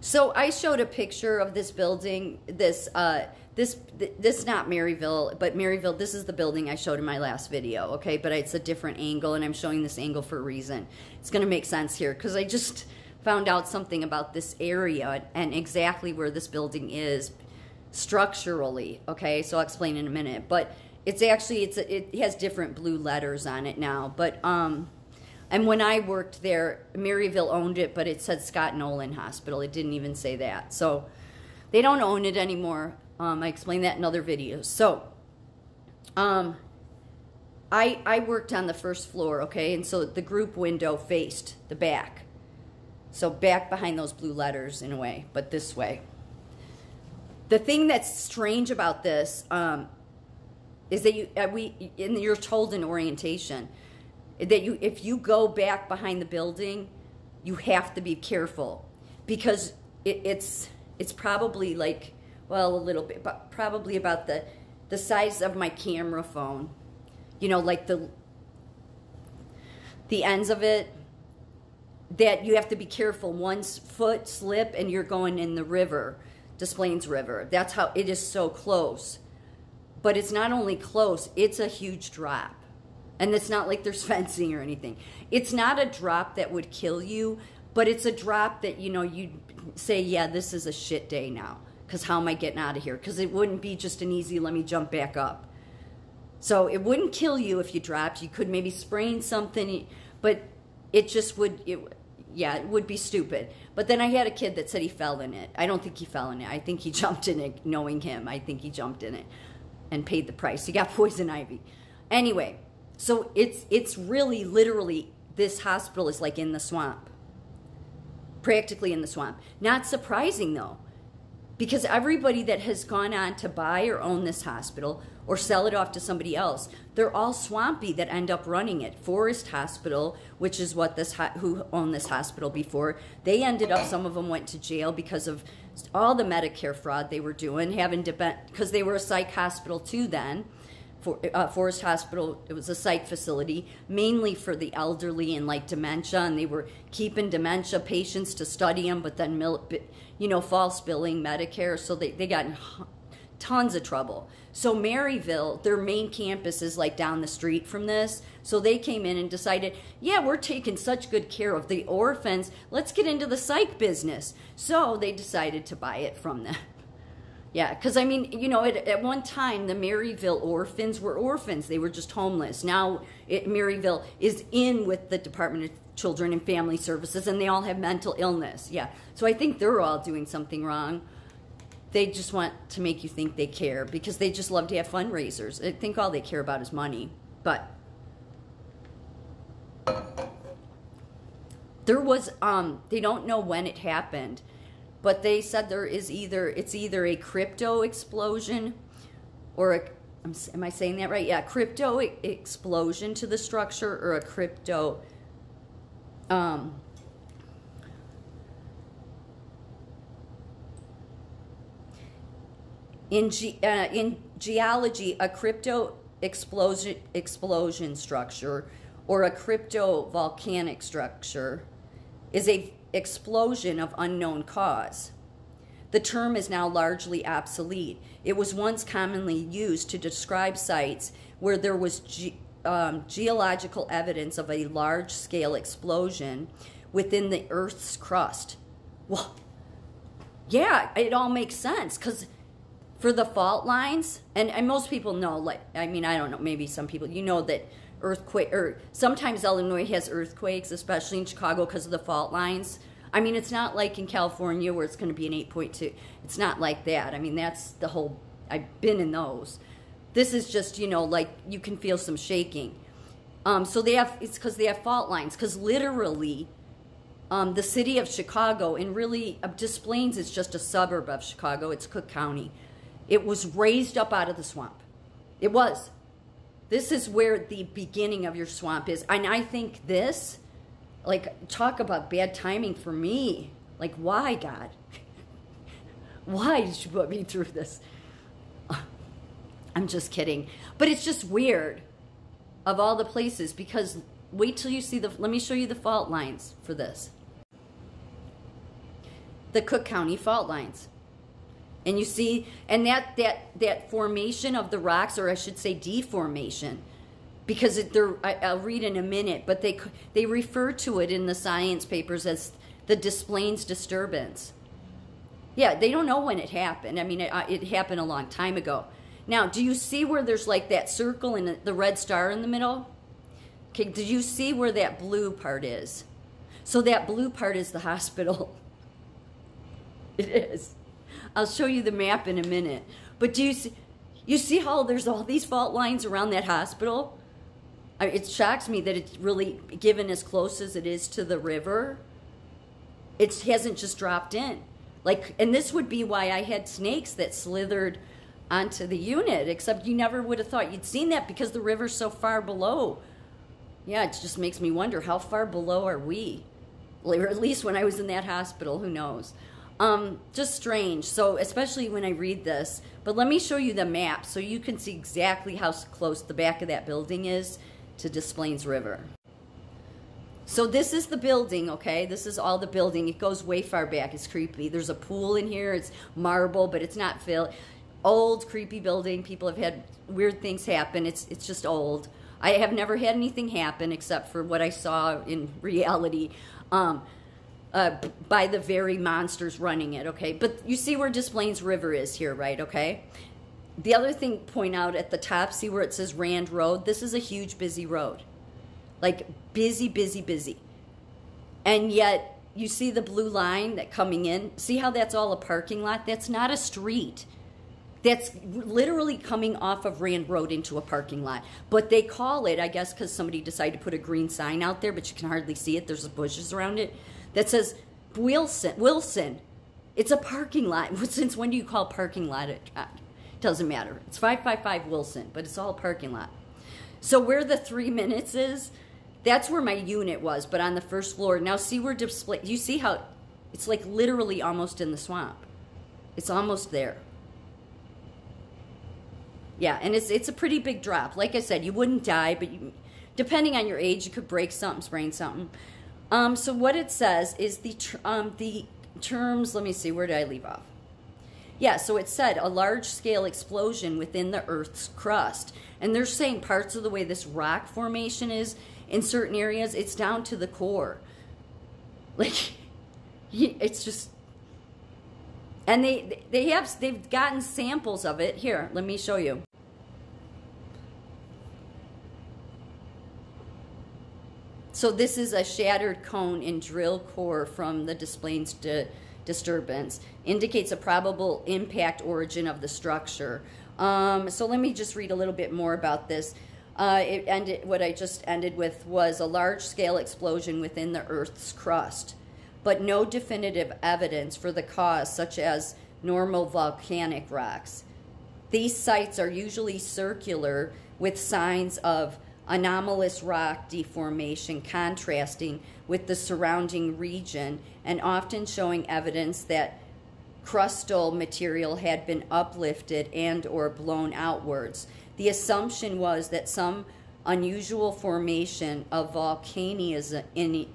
So I showed a picture of this building, this not Maryville, but Maryville, this is the building I showed in my last video, okay? But it's a different angle, and I'm showing this angle for a reason. It's going to make sense here, because I just found out something about this area and exactly where this building is structurally, okay? So I'll explain in a minute. But it's actually, it has different blue letters on it now. But, and when I worked there, Maryville owned it, but it said Scott Nolan Hospital. It didn't even say that. So they don't own it anymore. I explained that in other videos. So I worked on the first floor, okay? And so the group window faced the back. So back behind those blue letters in a way, but this way. The thing that's strange about this is that you're told in orientation that if you go back behind the building, you have to be careful, because it's probably like, well, a little bit, but probably about the size of my camera phone. You know, like the ends of it, that you have to be careful. One foot slip and you're going in the river, Des Plaines River. That's how it is, so close. But it's not only close, it's a huge drop. And it's not like there's fencing or anything. It's not a drop that would kill you, but it's a drop that, you know, you'd say, yeah, this is a shit day now, because how am I getting out of here? Because it wouldn't be just an easy, let me jump back up. So it wouldn't kill you if you dropped. You could maybe sprain something, but it just would, yeah, it would be stupid. But then I had a kid that said he fell in it. I don't think he fell in it. I think he jumped in it, knowing him. I think he jumped in it and paid the price. He got poison ivy. Anyway, so it's really, literally, this hospital is like in the swamp. Practically in the swamp. Not surprising, though, because everybody that has gone on to buy or own this hospital or sell it off to somebody else, they're all swampy that end up running it. Forest Hospital, which is what who owned this hospital before, they ended up, some of them went to jail because of all the Medicare fraud they were doing, having to, because they were a psych hospital too then. Forest Hospital, it was a psych facility mainly for the elderly and like dementia, and they were keeping dementia patients to study them, but then, you know, false billing Medicare, so they got in tons of trouble. So Maryville, their main campus is like down the street from this, so they came in and decided, yeah, we're taking such good care of the orphans, let's get into the psych business. So they decided to buy it from them. Yeah, because, I mean, you know, at one time, the Maryville orphans were orphans. They were just homeless. Now, Maryville is in with the Department of Children and Family Services, and they all have mental illness. Yeah, so I think they're all doing something wrong. They just want to make you think they care, because they just love to have fundraisers. I think all they care about is money. But there was, they don't know when it happened, but they said there is it's either a crypto explosion or am I saying that right? Yeah, crypto explosion to the structure, or a crypto in geology, a crypto explosion structure or a crypto volcanic structure is a explosion of unknown cause. The term is now largely obsolete. It was once commonly used to describe sites where there was geological evidence of a large-scale explosion within the Earth's crust. Well, yeah, it all makes sense, because for the fault lines, and most people know, like, I mean, I don't know, maybe some people, you know that earthquake, or sometimes Illinois has earthquakes, especially in Chicago, because of the fault lines. I mean, it's not like in California where it's going to be an 8.2. It's not like that. I mean, that's the whole, I've been in those. This is just, you know, like, you can feel some shaking. So it's because they have fault lines, because literally the city of Chicago, and really Des Plaines is just a suburb of Chicago. It's Cook County. It was raised up out of the swamp. It was. This is where the beginning of your swamp is. And I think this, like, talk about bad timing for me. Like, why, God? Why did you put me through this? I'm just kidding. But it's just weird, of all the places, because wait till you see let me show you the fault lines for this. the Cook County fault lines. And you see, and that formation of the rocks, or I should say deformation, because I'll read in a minute, but they refer to it in the science papers as the Plaines Disturbance. Yeah, they don't know when it happened. I mean, it happened a long time ago. Now, do you see where there's like that circle and the red star in the middle? Okay, did you see where that blue part is? So that blue part is the hospital. It is. I'll show you the map in a minute. But do you see how there's all these fault lines around that hospital? It shocks me that it's really given as close as it is to the river. It hasn't just dropped in. Like, and this would be why I had snakes that slithered onto the unit, except you never would have thought you'd seen that because the river's so far below. Yeah, it just makes me wonder, how far below are we? Or at least when I was in that hospital, who knows? Just strange. So especially when I read this, but let me show you the map so you can see exactly how close the back of that building is to Des Plaines River. So this is the building, okay? This is all the building. It goes way far back. It's creepy. There's a pool in here. It's marble, but it's not filled. Old, creepy building. People have had weird things happen. It's just old. I have never had anything happen except for what I saw in reality by the very monsters running it, okay? But you see where Des Plaines River is here, right, okay? The other thing, point out at the top, see where it says Rand Road? This is a huge, busy road. Like, busy, busy, busy. And yet, you see the blue line that coming in? See how that's all a parking lot? That's not a street. That's literally coming off of Rand Road into a parking lot. But they call it, I guess because somebody decided to put a green sign out there, but you can hardly see it. There's bushes around it. That says Wilson. It's a parking lot. Since when do you call parking lot? It doesn't matter. It's 555 Wilson, but it's all a parking lot. So where the 3 minutes is, that's where my unit was, but on the first floor. Now see where display, you see how it's like literally almost in the swamp. It's almost there. Yeah, and it's a pretty big drop. Like I said, you wouldn't die, but depending on your age, you could break something, sprain something. So what it says is the terms, let me see, where did I leave off? Yeah, so it said a large-scale explosion within the Earth's crust. And they're saying parts of the way this rock formation is in certain areas, it's down to the core. Like, it's just... And they've gotten samples of it. Here, let me show you. So this is a shattered cone and drill core from the Des Plaines disturbance. Indicates a probable impact origin of the structure. So let me just read a little bit more about this. What I just ended with was a large-scale explosion within the Earth's crust, but no definitive evidence for the cause, such as normal volcanic rocks. These sites are usually circular with signs of anomalous rock deformation contrasting with the surrounding region and often showing evidence that crustal material had been uplifted and or blown outwards. The assumption was that some unusual formation of volcanic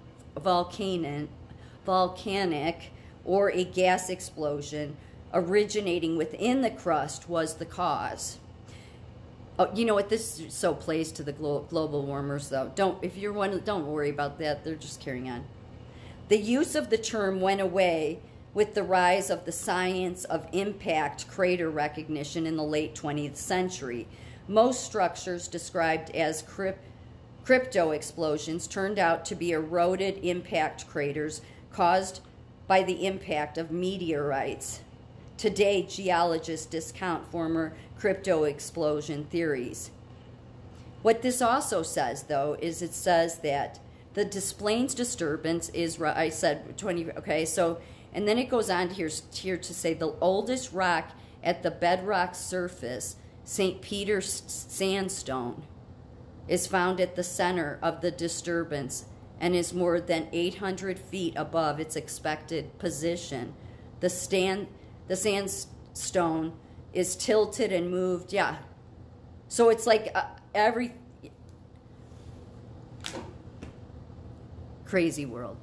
or a gas explosion originating within the crust was the cause. Oh, you know what? This so plays to the global warmers, though. Don't worry about that. They're just carrying on. The use of the term went away with the rise of the science of impact crater recognition in the late 20th century. Most structures described as crypto explosions turned out to be eroded impact craters caused by the impact of meteorites. Today, geologists discount former crypto explosion theories. What this also says, though, is it says that the Des Plaines disturbance is, I said 20, okay, so, and then it goes on here to say the oldest rock at the bedrock surface, St. Peter's sandstone, is found at the center of the disturbance and is more than 800 feet above its expected position. The sandstone is tilted and moved, yeah. So it's like every crazy world.